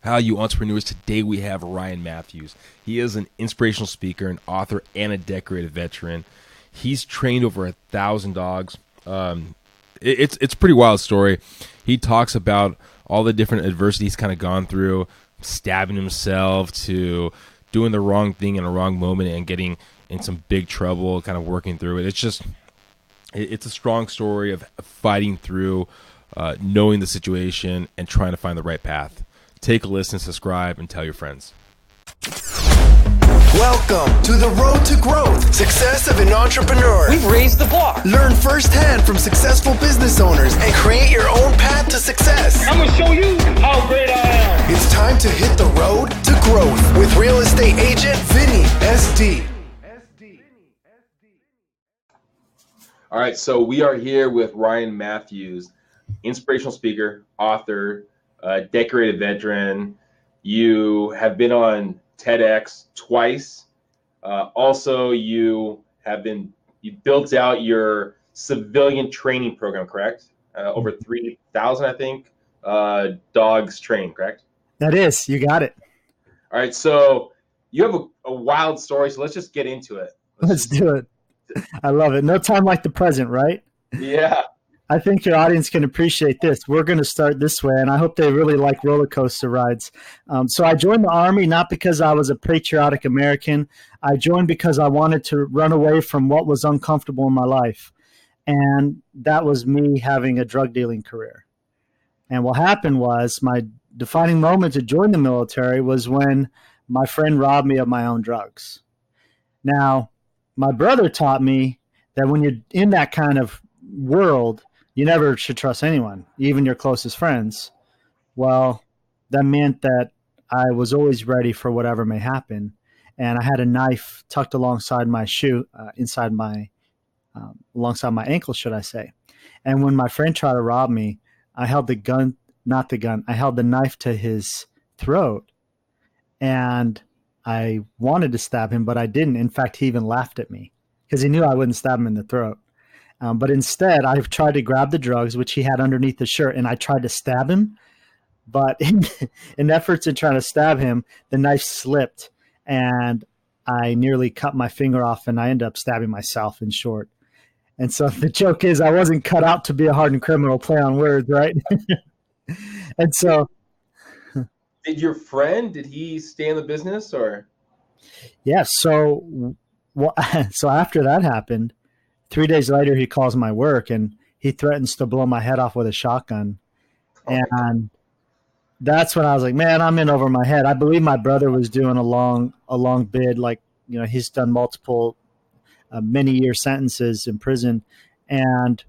How you entrepreneurs, today we have Ryan Matthews. He is an inspirational speaker, an author, and a decorated veteran. He's trained over 1,000 dogs. It's a pretty wild story. He talks about all the different adversity he's kind of gone through, stabbing himself to doing the wrong thing in a wrong moment and getting in some big trouble, kind of working through it. It's a strong story of fighting through, knowing the situation and trying to find the right path. Take a listen, subscribe, and tell your friends. Welcome to the road to growth, success of an entrepreneur. We've raised the bar. Learn firsthand from successful business owners and create your own path to success. I'm going to show you how great I am. It's time to hit the road to growth with real estate agent Vinny SD. All right, so we are here with Ryan Matthews, inspirational speaker, author, decorated veteran. You have been on TEDx twice. Also, you built out your civilian training program, correct? Over 3,000, I think, dogs trained, correct? That is, you got it. All right, so you have a wild story, so let's just get into it. Let's do it. I love it. No time like the present, right? Yeah. I think your audience can appreciate this. We're going to start this way, and I hope they really like roller coaster rides. So I joined the Army not because I was a patriotic American. I joined because I wanted to run away from what was uncomfortable in my life, and that was me having a drug dealing career. And what happened was my defining moment to join the military was when my friend robbed me of my own drugs. Now, my brother taught me that when you're in that kind of world, you never should trust anyone, even your closest friends. Well, that meant that I was always ready for whatever may happen. And I had a knife tucked alongside my shoe, alongside my ankle, should I say. And when my friend tried to rob me, I held I held the knife to his throat. And I wanted to stab him, but I didn't. In fact, he even laughed at me because he knew I wouldn't stab him in the throat. But instead, I tried to grab the drugs, which he had underneath the shirt, and I tried to stab him. But in efforts in trying to stab him, the knife slipped, and I nearly cut my finger off, and I ended up stabbing myself, in short. And so the joke is I wasn't cut out to be a hardened criminal, play on words, right? And so... Did your friend, did he stay in the business or? Yeah, so after that happened, 3 days later, he calls my work and he threatens to blow my head off with a shotgun. And that's when I was like, man, I'm in over my head. I believe my brother was doing a long bid. Like, you know, he's done multiple many year sentences in prison. And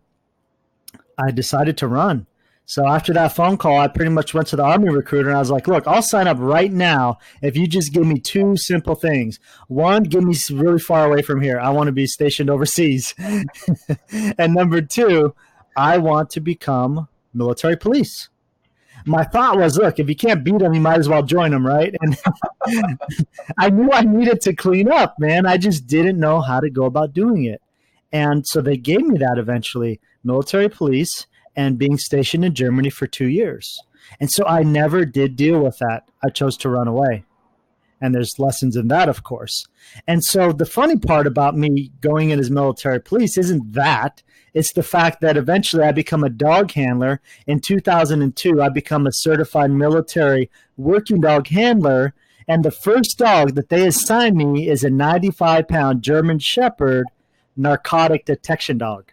I decided to run. So after that phone call, I pretty much went to the Army recruiter and I was like, look, I'll sign up right now if you just give me two simple things. One, give me really far away from here. I want to be stationed overseas. And number two, I want to become military police. My thought was, look, if you can't beat them, you might as well join them, right? And I knew I needed to clean up, man. I just didn't know how to go about doing it. And so they gave me that eventually, military police, and being stationed in Germany for 2 years. And so I never did deal with that. I chose to run away. And there's lessons in that, of course. And so the funny part about me going in as military police isn't that. It's the fact that eventually I become a dog handler. In 2002, I become a certified military working dog handler. And the first dog that they assigned me is a 95-pound German Shepherd narcotic detection dog.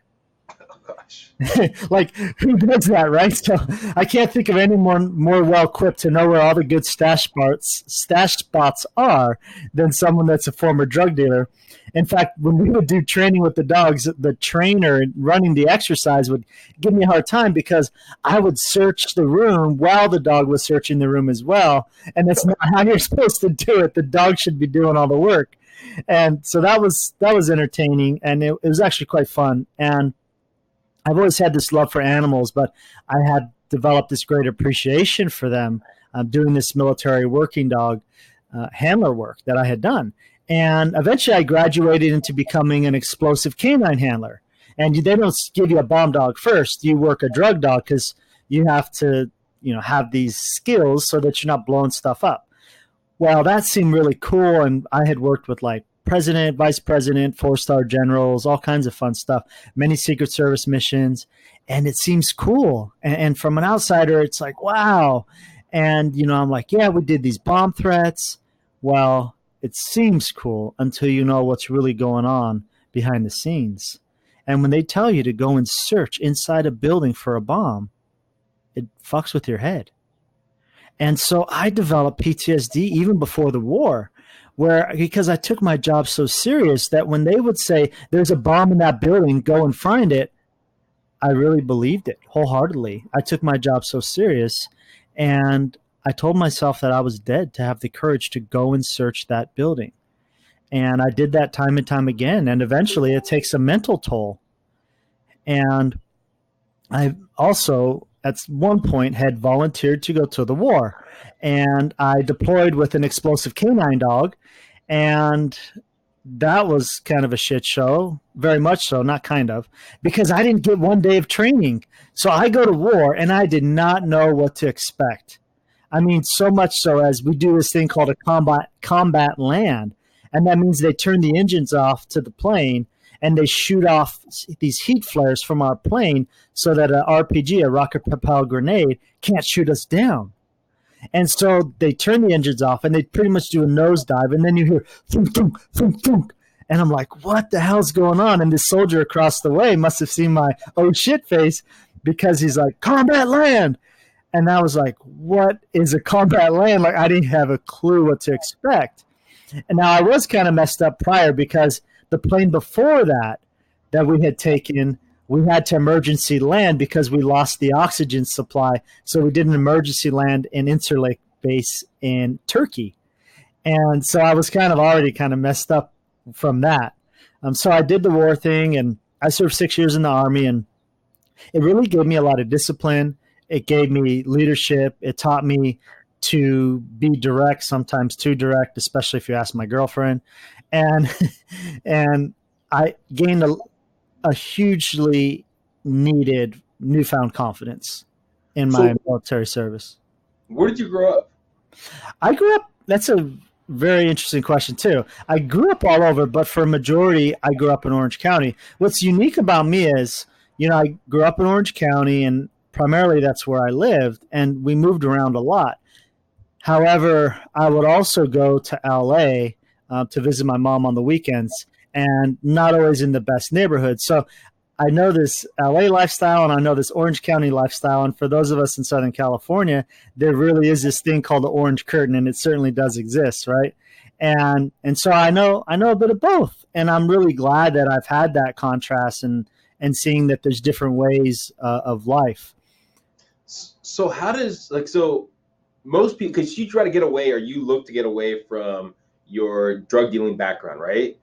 Like, who does that, right? So I can't think of anyone more well-equipped to know where all the good stash spots are than someone that's a former drug dealer. In fact, when we would do training with the dogs, the trainer running the exercise would give me a hard time because I would search the room while the dog was searching the room as well, and that's not how you're supposed to do it. The dog should be doing all the work. And so that was entertaining, and it was actually quite fun. And I've always had this love for animals, but I had developed this great appreciation for them doing this military working dog handler work that I had done. And eventually I graduated into becoming an explosive canine handler. And they don't give you a bomb dog first. You work a drug dog because you have to have these skills so that you're not blowing stuff up. Well, that seemed really cool. And I had worked with like president, vice president, 4-star generals, all kinds of fun stuff, many Secret Service missions. And it seems cool. And from an outsider, it's like, wow. And, I'm like, yeah, we did these bomb threats. Well, it seems cool until you know what's really going on behind the scenes. And when they tell you to go and search inside a building for a bomb, it fucks with your head. And so I developed PTSD even before the war, because I took my job so serious that when they would say, there's a bomb in that building, go and find it, I really believed it wholeheartedly. I took my job so serious, and I told myself that I was dead to have the courage to go and search that building. And I did that time and time again, and eventually it takes a mental toll. And I also, at one point, had volunteered to go to the war. And I deployed with an explosive canine dog. And that was kind of a shit show, very much so, not kind of, because I didn't get one day of training. So I go to war, and I did not know what to expect. I mean, so much so as we do this thing called a combat land. And that means they turn the engines off to the plane, and they shoot off these heat flares from our plane so that an RPG, a rocket-propelled grenade, can't shoot us down. And so they turn the engines off, and they pretty much do a nosedive, and then you hear thunk, thunk, thunk, thunk. And I'm like, what the hell's going on? And this soldier across the way must have seen my oh shit face, because he's like, combat land. And I was like, what is a combat land? Like, I didn't have a clue what to expect. And now I was kind of messed up prior, because the plane before that we had taken, we had to emergency land because we lost the oxygen supply. So we did an emergency land in Interlake base in Turkey. And so I was already messed up from that. So I did the war thing, and I served 6 years in the Army, and it really gave me a lot of discipline. It gave me leadership. It taught me to be direct, sometimes too direct, especially if you ask my girlfriend. And I gained a hugely needed newfound confidence in my military service. Where did you grow up? I grew up, that's a very interesting question too. I grew up all over, but for a majority, I grew up in Orange County. What's unique about me is, I grew up in Orange County, and primarily that's where I lived, and we moved around a lot. However, I would also go to LA to visit my mom on the weekends, and not always in the best neighborhood. So I know this LA lifestyle, and I know this Orange County lifestyle. And for those of us in Southern California, there really is this thing called the orange curtain, and it certainly does exist, right? And so I know a bit of both, and I'm really glad that I've had that contrast and seeing that there's different ways of life. So how does, most people, because you try to get away, or you look to get away from your drug dealing background, right?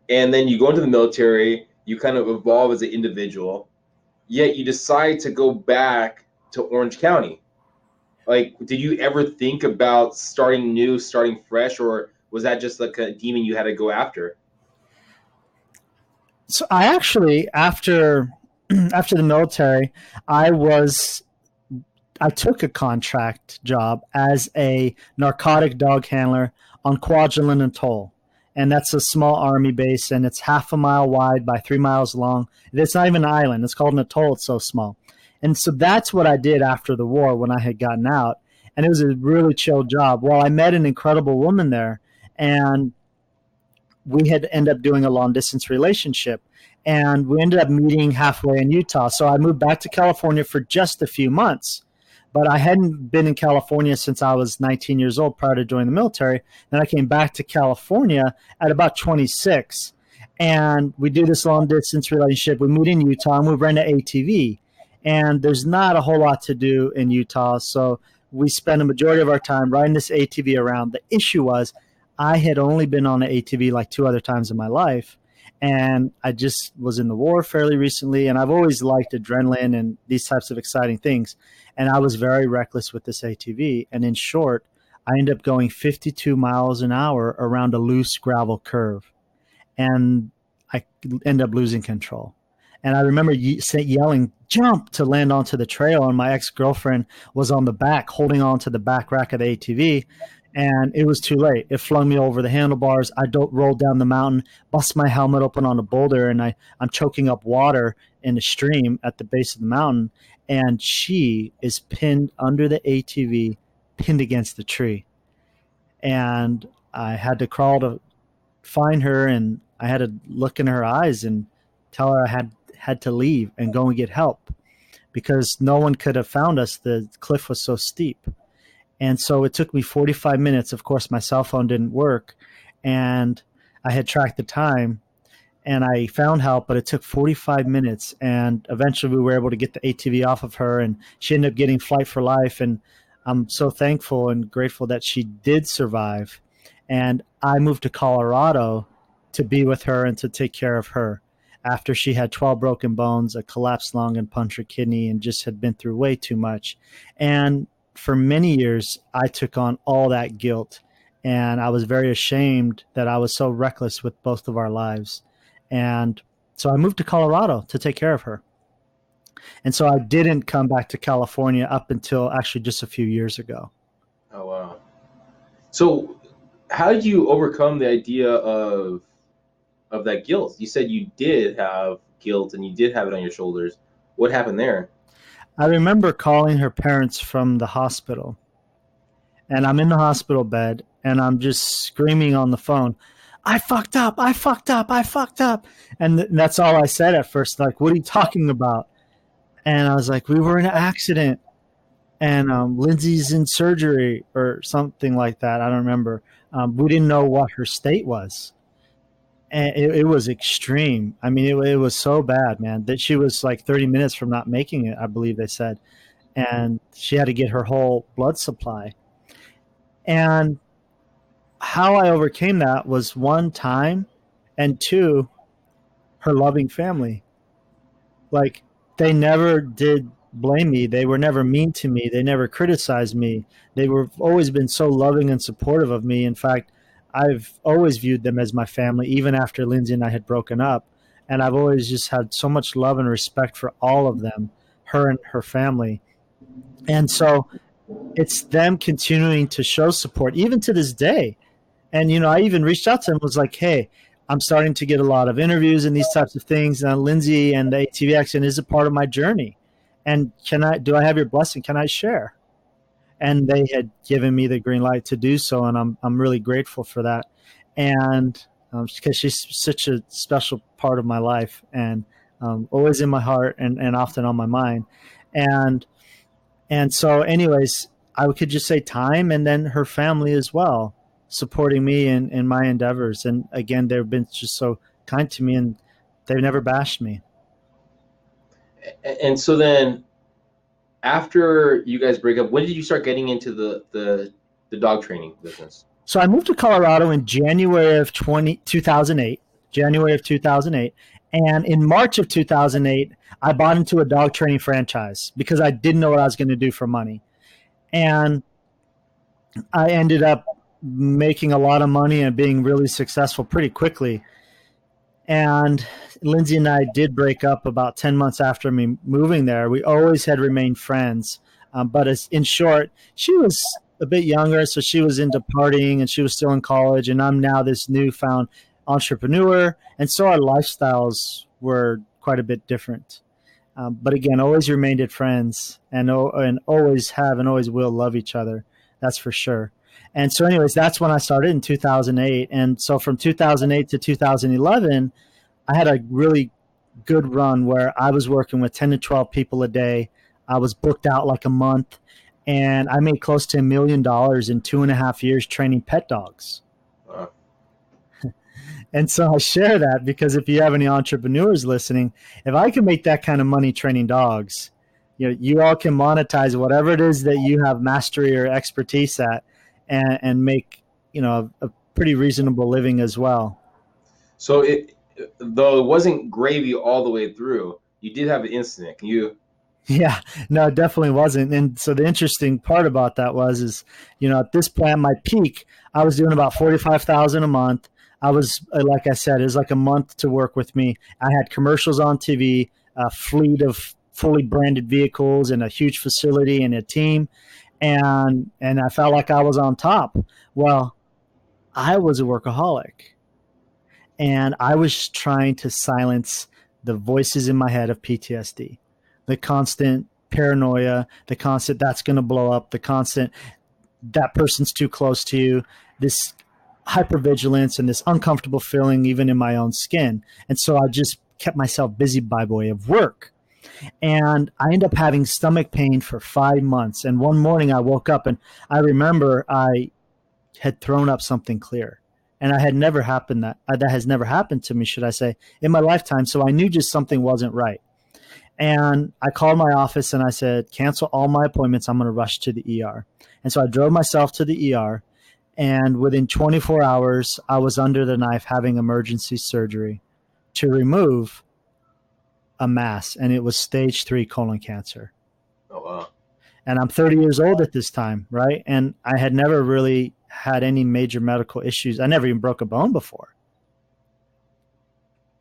And then you go into the military, you kind of evolve as an individual, yet you decide to go back to Orange County. Like, did you ever think about starting new, starting fresh, or was that just like a demon you had to go after? So I actually, after the military, I took a contract job as a narcotic dog handler on Kwajalein Atoll. And that's a small Army base, and it's 1/2 mile wide by 3 miles long. It's not even an island. It's called an atoll. It's so small. And so that's what I did after the war when I had gotten out. And it was a really chill job. Well, I met an incredible woman there, and we had ended up doing a long-distance relationship. And we ended up meeting halfway in Utah. So I moved back to California for just a few months. But I hadn't been in California since I was 19 years old prior to joining the military. Then I came back to California at about 26. And we do this long-distance relationship. We meet in Utah, and we rent an ATV. And there's not a whole lot to do in Utah. So we spend a majority of our time riding this ATV around. The issue was I had only been on an ATV like 2 other times in my life. And I just was in the war fairly recently, and I've always liked adrenaline and these types of exciting things. And I was very reckless with this ATV. And in short, I ended up going 52 miles an hour around a loose gravel curve. And I ended up losing control. And I remember yelling jump to land onto the trail. And my ex-girlfriend was on the back, holding on to the back rack of the ATV. And it was too late. It flung me over the handlebars. I rolled down the mountain, bust my helmet open on a boulder, and I'm choking up water in the stream at the base of the mountain. And she is pinned under the ATV, pinned against the tree. And I had to crawl to find her, and I had to look in her eyes and tell her I had to leave and go and get help because no one could have found us. The cliff was so steep. And so it took me 45 minutes. Of course, my cell phone didn't work, and I had tracked the time, and I found help, but it took 45 minutes. And eventually we were able to get the ATV off of her, and she ended up getting flight for life. And I'm so thankful and grateful that she did survive. And I moved to Colorado to be with her and to take care of her after she had 12 broken bones, a collapsed lung, and punctured kidney, and just had been through way too much. And for many years, I took on all that guilt, and I was very ashamed that I was so reckless with both of our lives. And so I moved to Colorado to take care of her. And so I didn't come back to California up until actually just a few years ago. Oh, wow. So how did you overcome the idea of that guilt? You said you did have guilt and you did have it on your shoulders. What happened there? I remember calling her parents from the hospital, and I'm in the hospital bed, and I'm just screaming on the phone, I fucked up, I fucked up, I fucked up. And that's all I said at first. Like, what are you talking about? And I was like, we were in an accident, and Lindsay's in surgery or something like that. I don't remember. We didn't know what her state was. And it was extreme. I mean, it was so bad, man, that she was like 30 minutes from not making it, I believe they said. And she had to get her whole blood supply. And how I overcame that was, one, time, and two, her loving family. Like, they never did blame me. They were never mean to me. They never criticized me. They were always been so loving and supportive of me. In fact, I've always viewed them as my family, even after Lindsay and I had broken up. And I've always just had so much love and respect for all of them, her and her family. And so it's them continuing to show support, even to this day. And, you know, I even reached out to them and was like, hey, I'm starting to get a lot of interviews and these types of things. And Lindsay and the ATV accident is a part of my journey. And do I have your blessing? Can I share? And they had given me the green light to do so, and I'm really grateful for that. And because she's such a special part of my life, and always in my heart and often on my mind. And so, anyways, I could just say time, and then her family as well, supporting me in my endeavors. And again, they've been just so kind to me, and they've never bashed me. And so then, after you guys break up, when did you start getting into the dog training business? So I moved to Colorado in January of 2008. And in March of 2008, I bought into a dog training franchise because I didn't know what I was going to do for money. And I ended up making a lot of money and being really successful pretty quickly. And Lindsay and I did break up about 10 months after me moving there. We always had remained friends. But in short, she was a bit younger, so she was into partying and she was still in college. And I'm now this newfound entrepreneur. And so our lifestyles were quite a bit different. But again, always remained friends and always have and always will love each other. That's for sure. And so anyways, that's when I started in 2008. And so from 2008 to 2011, I had a really good run where I was working with 10 to 12 people a day. I was booked out like a month, and I made close to $1 million in 2.5 years training pet dogs. Wow. And so I share that because if you have any entrepreneurs listening, if I can make that kind of money training dogs, you all can monetize whatever it is that you have mastery or expertise at, and make, a pretty reasonable living as well. So though it wasn't gravy all the way through, you did have an incident. Can you? Yeah, no, it definitely wasn't. And so the interesting part about that is, at this point, my peak, I was doing about $45,000 a month. I was, like I said, it was like a month to work with me. I had commercials on TV, a fleet of fully branded vehicles and a huge facility and a team. And I felt like I was on top. Well, I was a workaholic, and I was trying to silence the voices in my head of PTSD, the constant paranoia, the constant that's going to blow up, the constant that person's too close to you, this hypervigilance and this uncomfortable feeling even in my own skin. And so I just kept myself busy by way of work. And I ended up having stomach pain for 5 months. And one morning I woke up and I remember I had thrown up something clear. And that has never happened to me, should I say, in my lifetime. So I knew just something wasn't right. And I called my office and I said, cancel all my appointments. I'm going to rush to the ER. And so I drove myself to the ER. And within 24 hours, I was under the knife having emergency surgery to remove a mass. And it was stage 3 colon cancer. Oh, wow. And I'm 30 years old at this time, right? And I had never really had any major medical issues. I never even broke a bone before.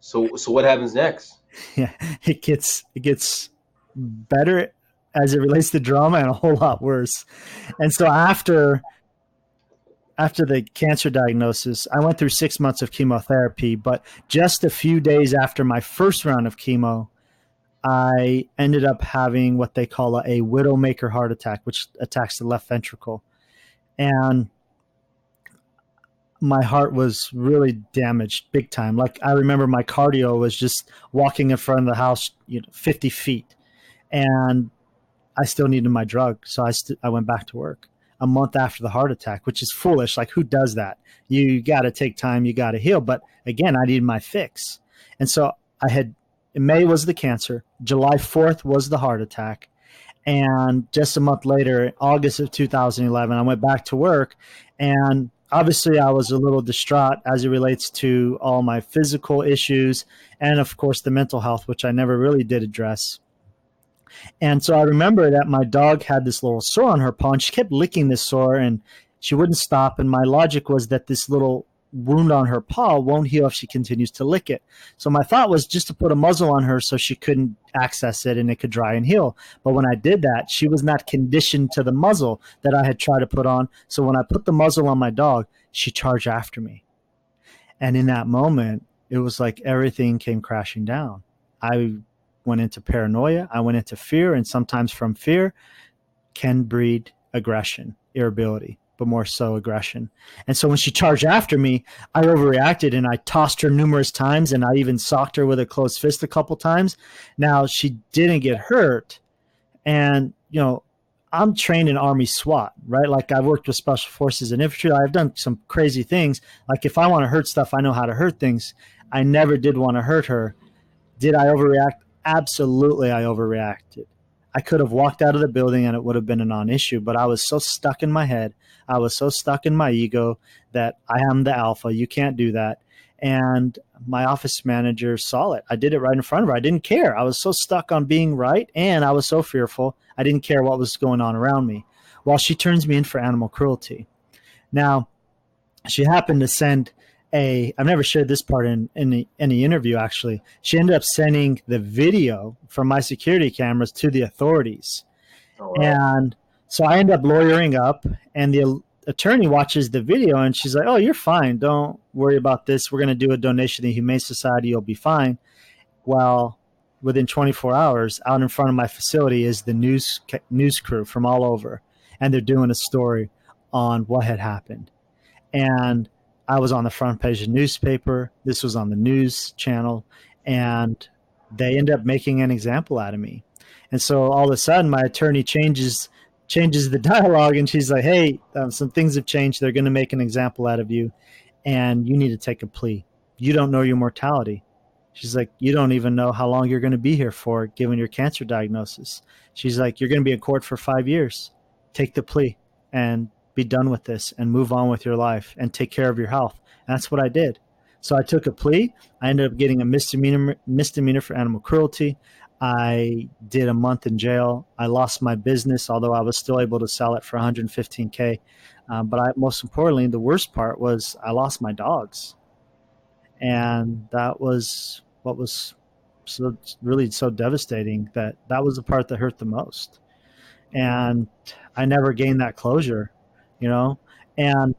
So what happens next? Yeah, it gets better as it relates to drama and a whole lot worse. And so after the cancer diagnosis, I went through 6 months of chemotherapy, but just a few days after my first round of chemo, I ended up having what they call a widowmaker heart attack, which attacks the left ventricle. And my heart was really damaged big time. Like, I remember my cardio was just walking in front of the house, 50 feet, and I still needed my drug. So I went back to work a month after the heart attack, which is foolish. Like, who does that? You got to take time, you got to heal. But again, I needed my fix. And so May was the cancer. July 4th was the heart attack. And just a month later, August of 2011, I went back to work, and obviously I was a little distraught as it relates to all my physical issues and, of course, the mental health, which I never really did address. And so I remember that my dog had this little sore on her paw, and she kept licking this sore, and she wouldn't stop. And my logic was that this little wound on her paw won't heal if she continues to lick it. So my thought was just to put a muzzle on her so she couldn't access it and it could dry and heal. But when I did that, she was not conditioned to the muzzle that I had tried to put on. So when I put the muzzle on my dog, she charged after me. And in that moment, it was like everything came crashing down. I went into paranoia. I went into fear. And sometimes from fear can breed aggression, irritability, but more so aggression. And so when she charged after me, I overreacted and I tossed her numerous times, and I even socked her with a closed fist a couple times. Now, she didn't get hurt. And, I'm trained in Army SWAT, right? Like, I've worked with Special Forces and Infantry. I've done some crazy things. Like, if I want to hurt stuff, I know how to hurt things. I never did want to hurt her. Did I overreact? Absolutely, I overreacted. I could have walked out of the building and it would have been a non-issue, but I was so stuck in my head. I was so stuck in my ego that I am the alpha. You can't do that. And my office manager saw it. I did it right in front of her. I didn't care. I was so stuck on being right, and I was so fearful. I didn't care what was going on around me. Well, she turns me in for animal cruelty. Now, she happened to send I've never shared this part in any interview, actually. She ended up sending the video from my security cameras to the authorities. Oh, wow. And so I ended up lawyering up, and the attorney watches the video, and she's like, "Oh, you're fine. Don't worry about this. We're going to do a donation to the Humane Society. You'll be fine." Well, within 24 hours, out in front of my facility is the news crew from all over, and they're doing a story on what had happened. And I was on the front page of the newspaper. This was on the news channel, and they end up making an example out of me. And so all of a sudden, my attorney changes the dialogue, and she's like, "Hey, some things have changed. They're going to make an example out of you, and you need to take a plea. You don't know your mortality." She's like, "You don't even know how long you're going to be here for, given your cancer diagnosis." She's like, "You're going to be in court for 5 years. Take the plea and be done with this and move on with your life and take care of your health." And that's what I did. So I took a plea. I ended up getting a misdemeanor for animal cruelty. I did a month in jail. I lost my business, although I was still able to sell it for $115K. But most importantly, the worst part was I lost my dogs. And that was what was so really so devastating that was the part that hurt the most. And I never gained that closure, you know? And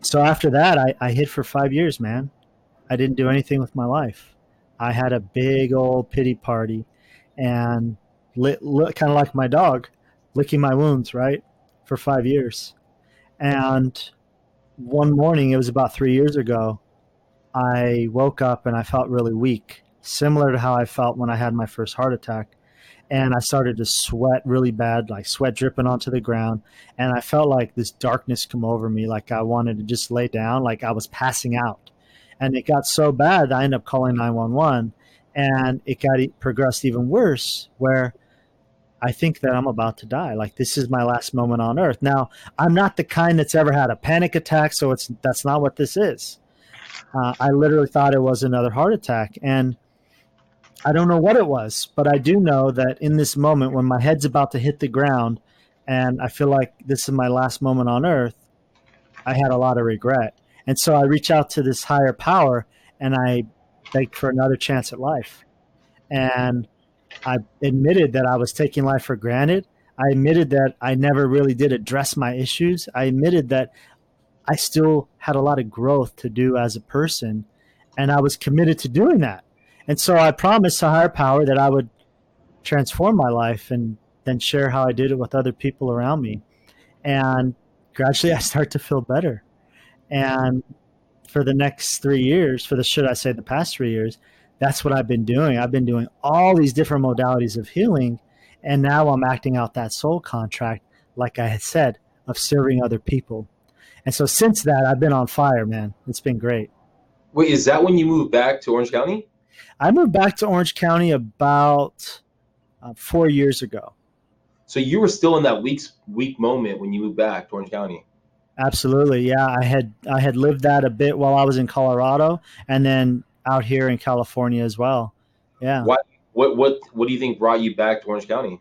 so after that, I hid for 5 years, man. I didn't do anything with my life. I had a big old pity party and kind of like my dog, licking my wounds, right? For 5 years. And one morning, it was about 3 years ago, I woke up and I felt really weak, similar to how I felt when I had my first heart attack. And I started to sweat really bad, like sweat dripping onto the ground. And I felt like this darkness come over me, like I wanted to just lay down, like I was passing out. And it got so bad that I ended up calling 911. And it progressed even worse, where I think that I'm about to die. Like, this is my last moment on earth. Now, I'm not the kind that's ever had a panic attack, so that's not what this is. I literally thought it was another heart attack. And I don't know what it was, but I do know that in this moment when my head's about to hit the ground and I feel like this is my last moment on earth, I had a lot of regret. And so I reach out to this higher power and I beg for another chance at life. And I admitted that I was taking life for granted. I admitted that I never really did address my issues. I admitted that I still had a lot of growth to do as a person, and I was committed to doing that. And so I promised a higher power that I would transform my life and then share how I did it with other people around me. And gradually I start to feel better. And for the next 3 years, the past 3 years, that's what I've been doing. I've been doing all these different modalities of healing. And now I'm acting out that soul contract, like I had said, of serving other people. And so since that, I've been on fire, man. It's been great. Wait, is that when you moved back to Orange County? I moved back to Orange County about 4 years ago. So you were still in that weak moment when you moved back to Orange County? Absolutely, yeah. I had lived that a bit while I was in Colorado, and then out here in California as well. Yeah. What do you think brought you back to Orange County?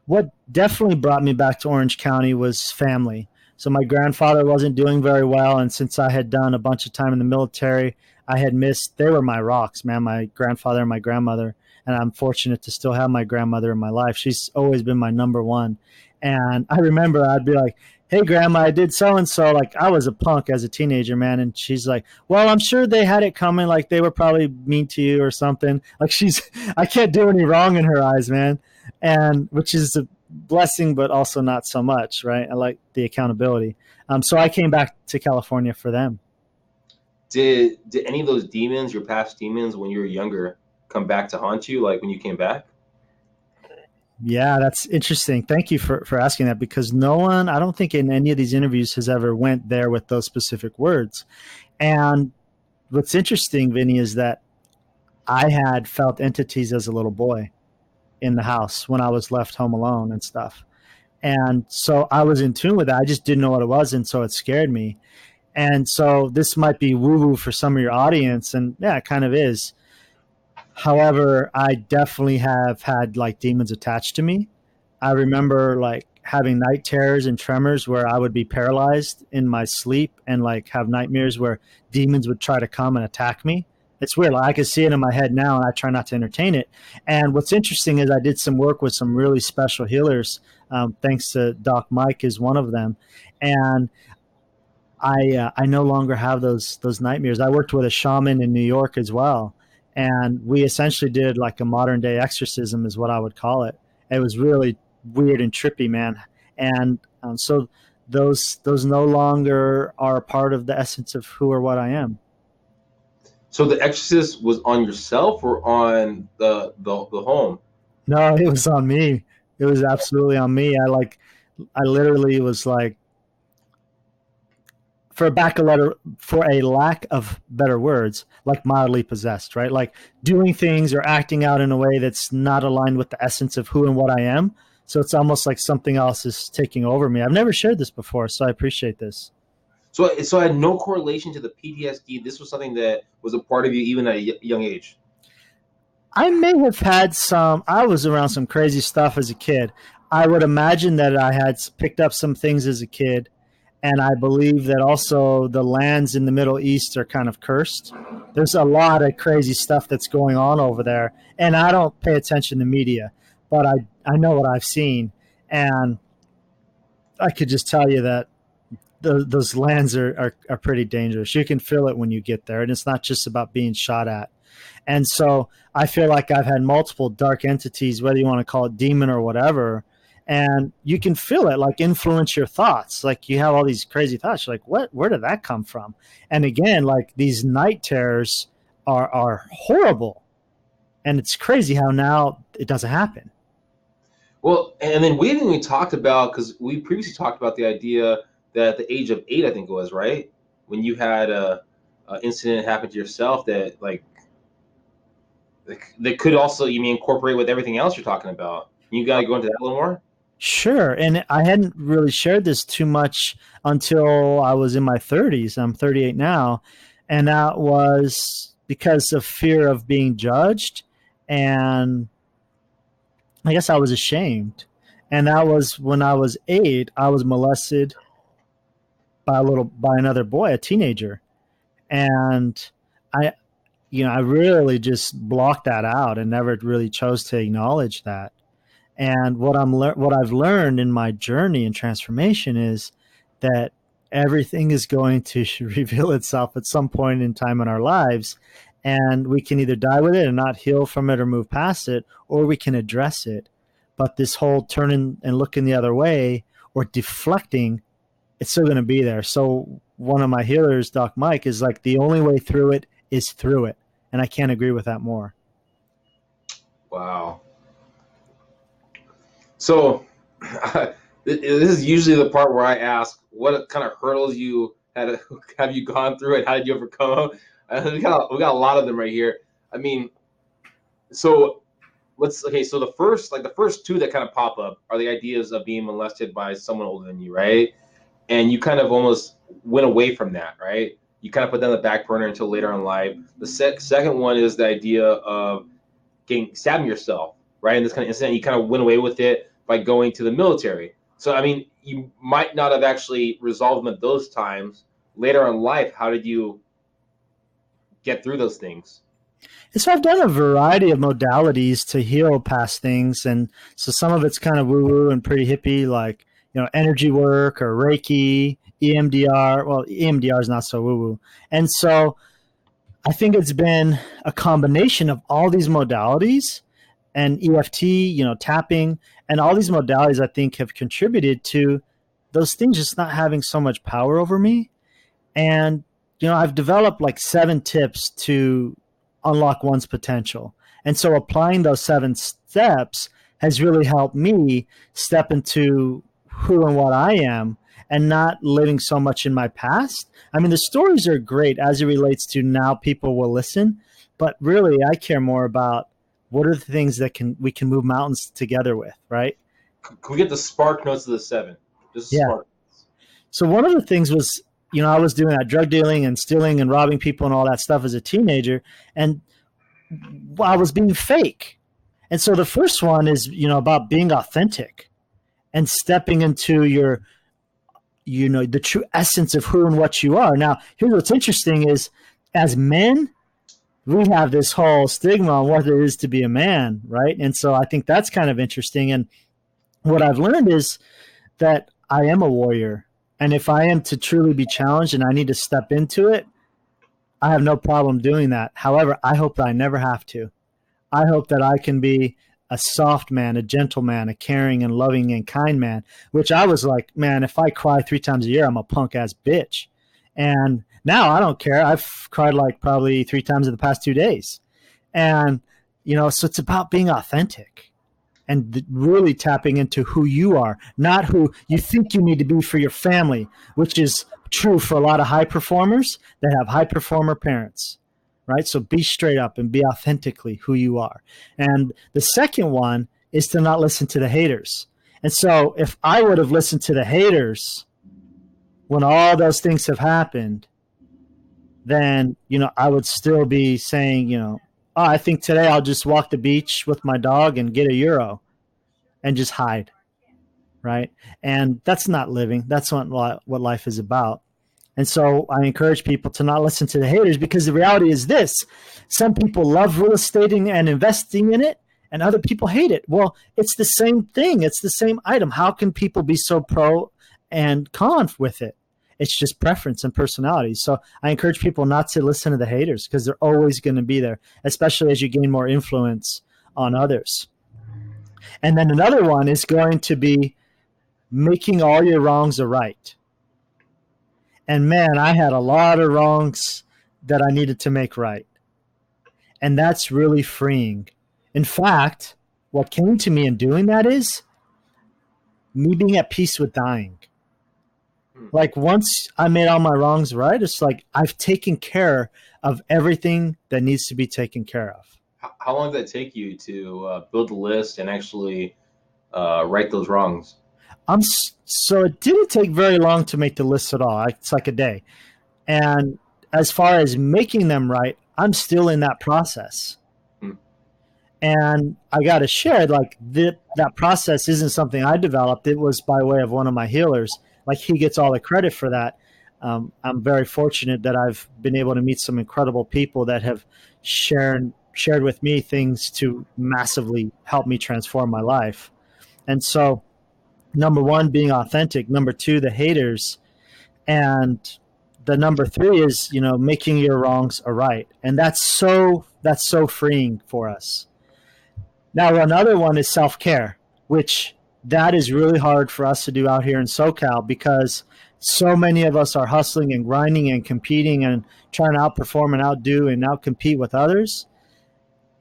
What definitely brought me back to Orange County was family. So my grandfather wasn't doing very well, and since I had done a bunch of time in the military, I had missed. They were my rocks, man. My grandfather and my grandmother, and I'm fortunate to still have my grandmother in my life. She's always been my number one. And I remember I'd be like, "Hey, Grandma, I did so and so." Like, I was a punk as a teenager, man. And she's like, "Well, I'm sure they had it coming. Like, they were probably mean to you or something." Like, I can't do any wrong in her eyes, man. And which is a blessing, but also not so much, right? I like the accountability. So I came back to California for them. Did any of those demons, your past demons, when you were younger, come back to haunt you, like when you came back? Yeah, that's interesting. Thank you for asking that, because no one, I don't think in any of these interviews has ever went there with those specific words. And what's interesting, Vinny, is that I had felt entities as a little boy in the house when I was left home alone and stuff. And so I was in tune with that. I just didn't know what it was. And so it scared me. And so this might be woo-woo for some of your audience. And yeah, it kind of is. However, I definitely have had like demons attached to me. I remember like having night terrors and tremors where I would be paralyzed in my sleep and like have nightmares where demons would try to come and attack me. It's weird. Like, I can see it in my head now, and I try not to entertain it. And what's interesting is I did some work with some really special healers. Thanks to Doc Mike is one of them. And I no longer have those nightmares. I worked with a shaman in New York as well. And we essentially did like a modern day exorcism is what I would call it. It was really weird and trippy, man. And so those no longer are a part of the essence of who or what I am. So the exorcist was on yourself or on the home? No, it was on me. It was absolutely on me. I literally was like, for a lack of better words, like mildly possessed, right? Like doing things or acting out in a way that's not aligned with the essence of who and what I am. So it's almost like something else is taking over me. I've never shared this before, so I appreciate this. So I had no correlation to the PTSD. This was something that was a part of you even at a young age. I may have had I was around some crazy stuff as a kid. I would imagine that I had picked up some things as a kid. And I believe that also the lands in the Middle East are kind of cursed. There's a lot of crazy stuff that's going on over there. And I don't pay attention to media, but I know what I've seen. And I could just tell you that those lands are pretty dangerous. You can feel it when you get there. And it's not just about being shot at. And so I feel like I've had multiple dark entities, whether you want to call it demon or whatever, and you can feel it like influence your thoughts. Like you have all these crazy thoughts. You're like, where did that come from? And again, like these night terrors are horrible. And it's crazy how now it doesn't happen. Well, and then we didn't even talked about, because we previously talked about the idea that at the age of 8, I think it was, right? When you had a incident happen to yourself that that could also, you mean, incorporate with everything else you're talking about. You got to go into that a little more? Sure. And I hadn't really shared this too much until I was in my 30s. I'm 38 now. And that was because of fear of being judged. And I guess I was ashamed. And that was when I was 8, I was molested by another boy, a teenager. And I really just blocked that out and never really chose to acknowledge that. And what I've learned in my journey and transformation is that everything is going to reveal itself at some point in time in our lives, and we can either die with it and not heal from it or move past it, or we can address it. But this whole turning and looking the other way or deflecting, it's still going to be there. So one of my healers, Doc Mike, is like, the only way through it is through it. And I can't agree with that more. Wow. So this is usually the part where I ask, what kind of hurdles have you gone through, and how did you overcome them? We got a lot of them right here. I mean, so so the first two that kind of pop up are the ideas of being molested by someone older than you, right? And you kind of almost went away from that, right? You kind of put that on the back burner until later in life. The second one is the idea of stabbing yourself, right? In this kind of incident, you kind of went away with it by going to the military. So, I mean, you might not have actually resolved them at those times. Later in life, how did you get through those things? So I've done a variety of modalities to heal past things. And so some of it's kind of woo-woo and pretty hippie, like, energy work or Reiki, EMDR. Well, EMDR is not so woo-woo. And so I think it's been a combination of all these modalities and EFT, tapping, and all these modalities I think have contributed to those things just not having so much power over me. And, I've developed like 7 tips to unlock one's potential. And so applying those 7 steps has really helped me step into who and what I am and not living so much in my past. I mean, the stories are great as it relates to now people will listen, but really I care more about what are the things that we can move mountains together with, right? Can we get the spark notes of the 7? Just spark. So one of the things was, I was doing that drug dealing and stealing and robbing people and all that stuff as a teenager, and I was being fake. And so the first one is, about being authentic and stepping into your, the true essence of who and what you are. Now, here's what's interesting is, as men, we have this whole stigma on what it is to be a man, right? And so I think that's kind of interesting. And what I've learned is that I am a warrior. And if I am to truly be challenged and I need to step into it, I have no problem doing that. However, I hope that I never have to. I hope that I can be a soft man, a gentle man, a caring and loving and kind man, which I was like, man, if I cry 3 times a year, I'm a punk ass bitch. And now I don't care. I've cried like probably 3 times in the past 2 days. And, so it's about being authentic and really tapping into who you are, not who you think you need to be for your family, which is true for a lot of high performers that have high performer parents, right? So be straight up and be authentically who you are. And the second one is to not listen to the haters. And so if I would have listened to the haters when all those things have happened, then, I would still be saying, I think today I'll just walk the beach with my dog and get €1 and just hide. right? And that's not living. That's not what life is about. And so I encourage people to not listen to the haters, because the reality is this: some people love real estate and investing in it, and other people hate it. Well, it's the same thing. It's the same item. How can people be so pro and con with it? It's just preference and personality. So I encourage people not to listen to the haters, because they're always going to be there, especially as you gain more influence on others. And then another one is going to be making all your wrongs a right. And man, I had a lot of wrongs that I needed to make right. And that's really freeing. In fact, what came to me in doing that is me being at peace with dying. Like, once I made all my wrongs right, it's like I've taken care of everything that needs to be taken care of. How long did that take you to build the list and actually right those wrongs? So it didn't take very long to make the list at all. It's like a day. And as far as making them right, I'm still in that process. And I got to share, like, that process isn't something I developed. It was by way of one of my healers. Like, he gets all the credit for that. I'm very fortunate that I've been able to meet some incredible people that have shared with me things to massively help me transform my life. And so, number one, being authentic. Number two, the haters. And the number three is, making your wrongs a right. And that's so freeing for us. Now, another one is self-care, which that is really hard for us to do out here in SoCal, because so many of us are hustling and grinding and competing and trying to outperform and outdo and outcompete with others.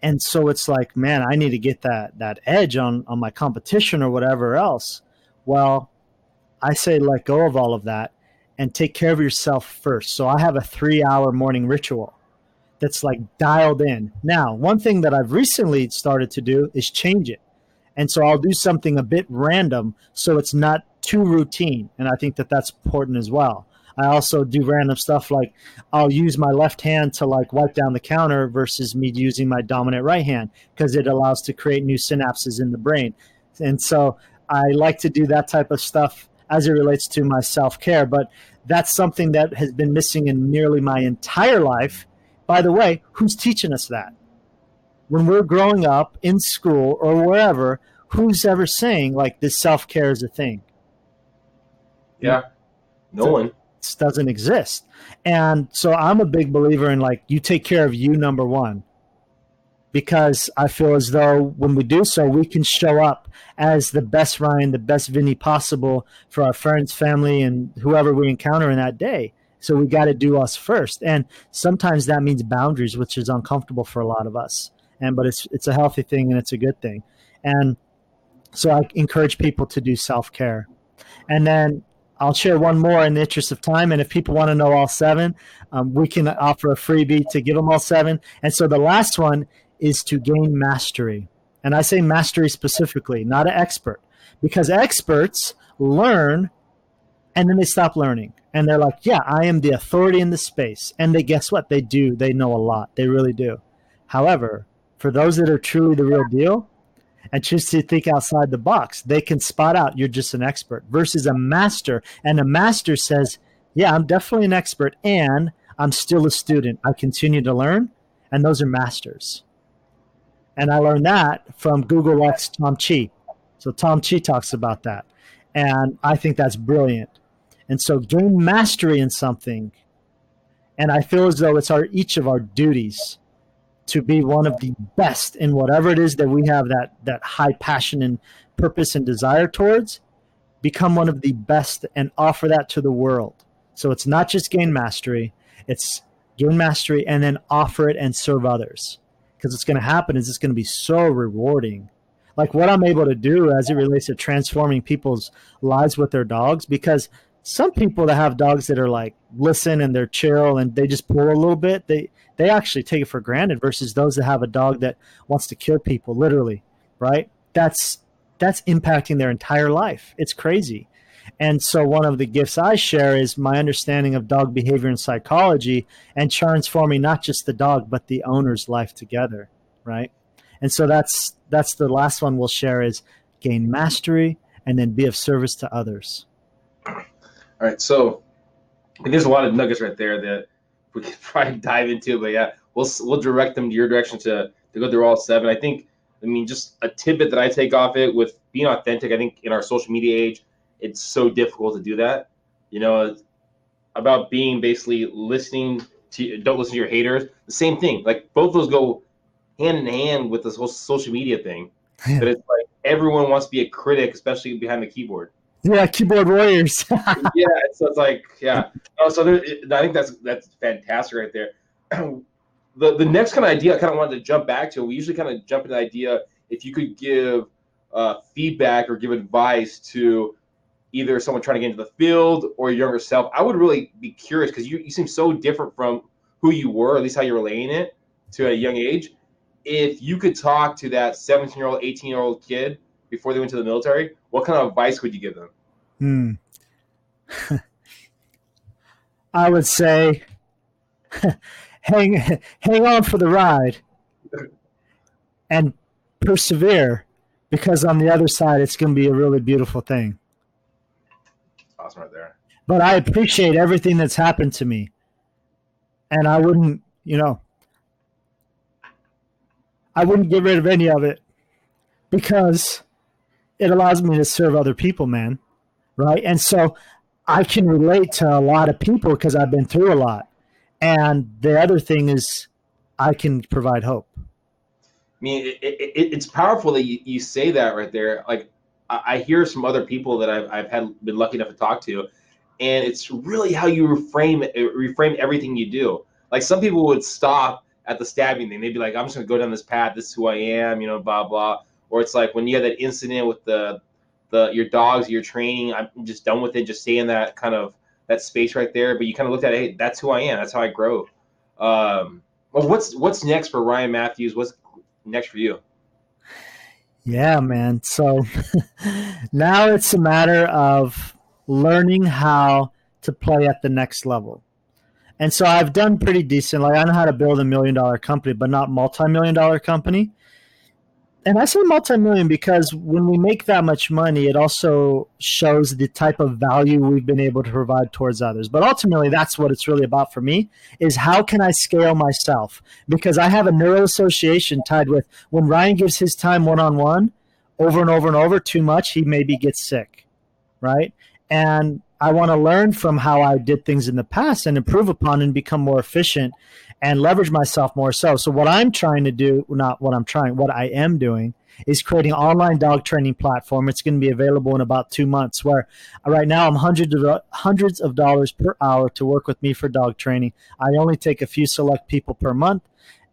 And so it's like, man, I need to get that edge on my competition or whatever else. Well, I say let go of all of that and take care of yourself first. So I have a 3-hour morning ritual that's like dialed in. Now, one thing that I've recently started to do is change it. And so I'll do something a bit random so it's not too routine. And I think that that's important as well. I also do random stuff, like I'll use my left hand to like wipe down the counter versus me using my dominant right hand, because it allows to create new synapses in the brain. And so I like to do that type of stuff as it relates to my self-care. But that's something that has been missing in nearly my entire life. By the way, who's teaching us that? When we're growing up in school or wherever, who's ever saying like this self-care is a thing? Yeah, no one. It doesn't exist. And so I'm a big believer in like, you take care of you, number one, because I feel as though when we do so, we can show up as the best Ryan, the best Vinny possible for our friends, family, and whoever we encounter in that day. So we got to do us first. And sometimes that means boundaries, which is uncomfortable for a lot of us. But it's a healthy thing and it's a good thing. And so I encourage people to do self-care. And then I'll share one more in the interest of time. And if people want to know all 7, we can offer a freebie to give them all 7. And so the last one is to gain mastery. And I say mastery specifically, not an expert, because experts learn and then they stop learning. And they're like, yeah, I am the authority in this space. And guess what? They do. They know a lot. They really do. However, for those that are truly the real deal and choose to think outside the box, they can spot out you're just an expert versus a master. And a master says, yeah, I'm definitely an expert and I'm still a student. I continue to learn. And those are masters. And I learned that from Google X Tom Chi. So Tom Chi talks about that. And I think that's brilliant. And so gain mastery in something. And I feel as though it's each of our duties to be one of the best in whatever it is that we have that high passion and purpose and desire towards. Become one of the best and offer that to the world. So it's not just gain mastery. It's gain mastery and then offer it and serve others. Because what's going to happen is it's going to be so rewarding. Like what I'm able to do as it relates to transforming people's lives with their dogs, because some people that have dogs that are like listen and they're chill and they just pull a little bit, they actually take it for granted, versus those that have a dog that wants to kill people, literally, right? That's impacting their entire life. It's crazy. And so one of the gifts I share is my understanding of dog behavior and psychology, and transforming not just the dog but the owner's life together, right? And so that's the last one we'll share is gain mastery and then be of service to others. All right, so there's a lot of nuggets right there that we could probably dive into, but yeah, we'll direct them to your direction to go through all 7. I mean, just a tidbit that I take off it with being authentic. I think in our social media age, it's so difficult to do that. About being basically listening to, don't listen to your haters. The same thing. Like both those go hand in hand with this whole social media thing. That it's like everyone wants to be a critic, especially behind the keyboard. Yeah, keyboard warriors. Yeah, so it's like, yeah. I think that's fantastic right there. The next kind of idea I kind of wanted to jump back to, we usually kind of jump into the idea if you could give feedback or give advice to either someone trying to get into the field or your younger self. I would really be curious because you seem so different from who you were, at least how you're relaying it to a young age. If you could talk to that 17-year-old, 18-year-old kid before they went to the military, what kind of advice would you give them? I would say hang on for the ride and persevere, because on the other side, it's going to be a really beautiful thing. Awesome right there. But I appreciate everything that's happened to me. And I wouldn't get rid of any of it, because it allows me to serve other people, man. Right? And so I can relate to a lot of people because I've been through a lot. And the other thing is I can provide hope. I mean, it's powerful that you say that right there. Like, I hear some other people that I've been lucky enough to talk to, and it's really how you reframe everything you do. Like, some people would stop at the stabbing thing. They'd be like, I'm just going to go down this path. This is who I am, blah, blah. Or it's like when you had that incident with your dogs, your training, I'm just done with it. Just stay in that kind of that space right there. But you kind of looked at it, hey, that's who I am. That's how I grow. Well, what's next for Ryan Matthews? What's next for you? Yeah, man. So now it's a matter of learning how to play at the next level. And so I've done pretty decent. Like, I know how to build $1 million company, but not multi-million-dollar company. And I say multi-million because when we make that much money, it also shows the type of value we've been able to provide towards others. But ultimately, that's what it's really about for me, is how can I scale myself? Because I have a neural association tied with when Ryan gives his time one-on-one over and over and over too much, he maybe gets sick, right? And I want to learn from how I did things in the past and improve upon and become more efficient and leverage myself more so. So what I'm trying to do, what I am doing is creating an online dog training platform. It's going to be available in about 2 months, where right now I'm hundreds of dollars per hour to work with me for dog training. I only take a few select people per month,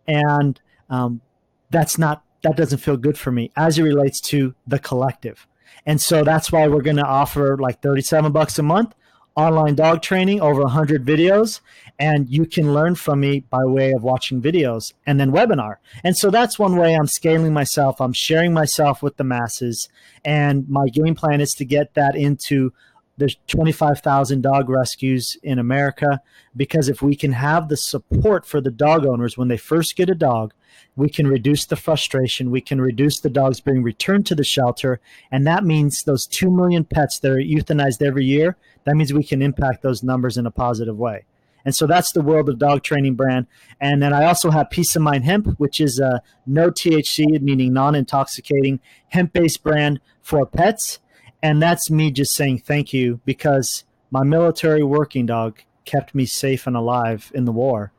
and that doesn't feel good for me as it relates to the collective. And so that's why we're going to offer like $37 a month, online dog training, over 100 videos, and you can learn from me by way of watching videos and then webinar. And so that's one way I'm scaling myself. I'm sharing myself with the masses, and my game plan is to get that into the 25,000 dog rescues in America, because if we can have the support for the dog owners when they first get a dog, we can reduce the frustration. We can reduce the dogs being returned to the shelter. And that means those 2 million pets that are euthanized every year, that means we can impact those numbers in a positive way. And so that's the World of Dog Training brand. And then I also have Peace of Mind Hemp, which is a no THC, meaning non-intoxicating hemp-based brand for pets. And that's me just saying thank you, because my military working dog kept me safe and alive in the war.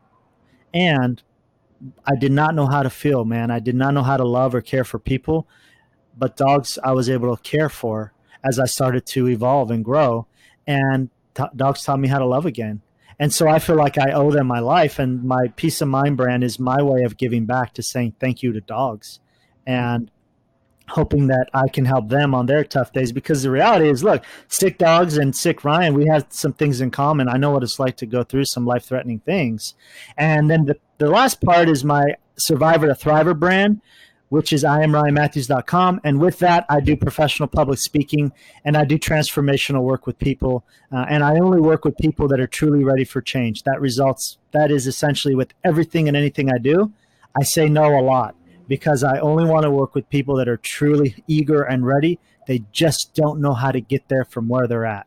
And I did not know how to feel, man. I did not know how to love or care for people, but dogs I was able to care for as I started to evolve and grow, and dogs taught me how to love again. And so I feel like I owe them my life, and my Peace of Mind brand is my way of giving back, to saying thank you to dogs and hoping that I can help them on their tough days. Because the reality is, look, sick dogs and sick Ryan, we have some things in common. I know what it's like to go through some life-threatening things. And then the last part is my Survivor to Thriver brand, which is IamRyanMatthews.com. And with that, I do professional public speaking, and I do transformational work with people. And I only work with people that are truly ready for change. That is essentially with everything and anything I do. I say no a lot, because I only want to work with people that are truly eager and ready They just don't know how to get there from where they're at.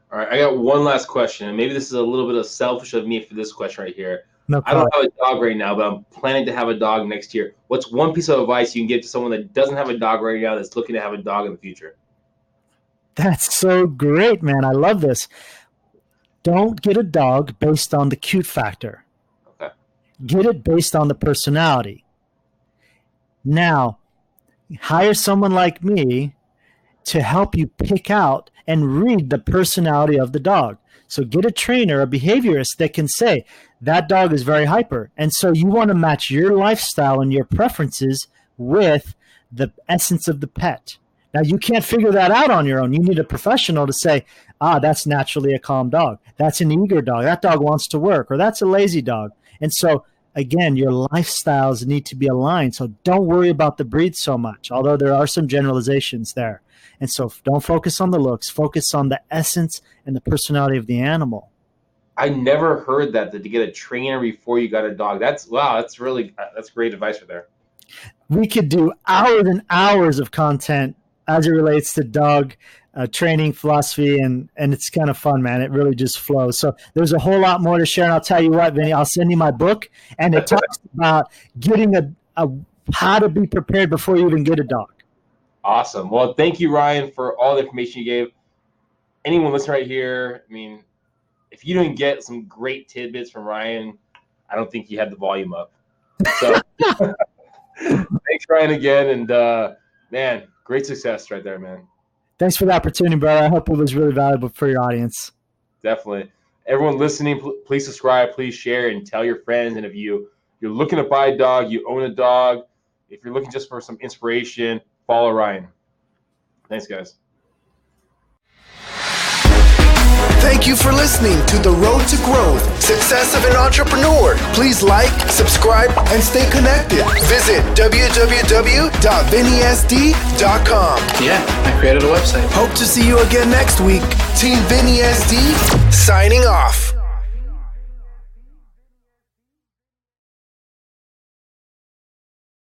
All right, I got one last question, and maybe this is a little bit of selfish of me for this question right here. No I don't have a dog right now, but I'm planning to have a dog next year. What's one piece of advice you can give to someone that doesn't have a dog right now that's looking to have a dog in the future? That's so great, man. I love this. Don't get a dog based on the cute factor. Okay. Get it based on the personality. Now, hire someone like me to help you pick out and read the personality of the dog. So get a trainer, a behaviorist that can say, that dog is very hyper. And so you want to match your lifestyle and your preferences with the essence of the pet. Now, you can't figure that out on your own. You need a professional to say, that's naturally a calm dog. That's an eager dog. That dog wants to work, or that's a lazy dog. And so, again, your lifestyles need to be aligned. So don't worry about the breed so much, although there are some generalizations there. And so don't focus on the looks. Focus on the essence and the personality of the animal. I never heard that to get a trainer before you got a dog. That's great advice right there. We could do hours and hours of content as it relates to dog training philosophy, and it's kind of fun, man. It really just flows. So there's a whole lot more to share, and I'll tell you what, Vinny, I'll send you my book, and it talks about getting how to be prepared before you even get a dog. Awesome. Well, thank you, Ryan, for all the information you gave. Anyone listening right here, I mean, if you didn't get some great tidbits from Ryan, I don't think you had the volume up. So thanks, Ryan, again. And, man, great success right there, man. Thanks for the opportunity, brother. I hope it was really valuable for your audience. Definitely. Everyone listening, please subscribe, please share, and tell your friends. And if you're looking to buy a dog, you own a dog, if you're looking just for some inspiration, follow Ryan. Thanks, guys. Thank you for listening to The Road to Growth, Success of an Entrepreneur. Please like, subscribe, and stay connected. Visit www.vinnySD.com. Yeah, I created a website. Hope to see you again next week. Team Vinny SD, signing off.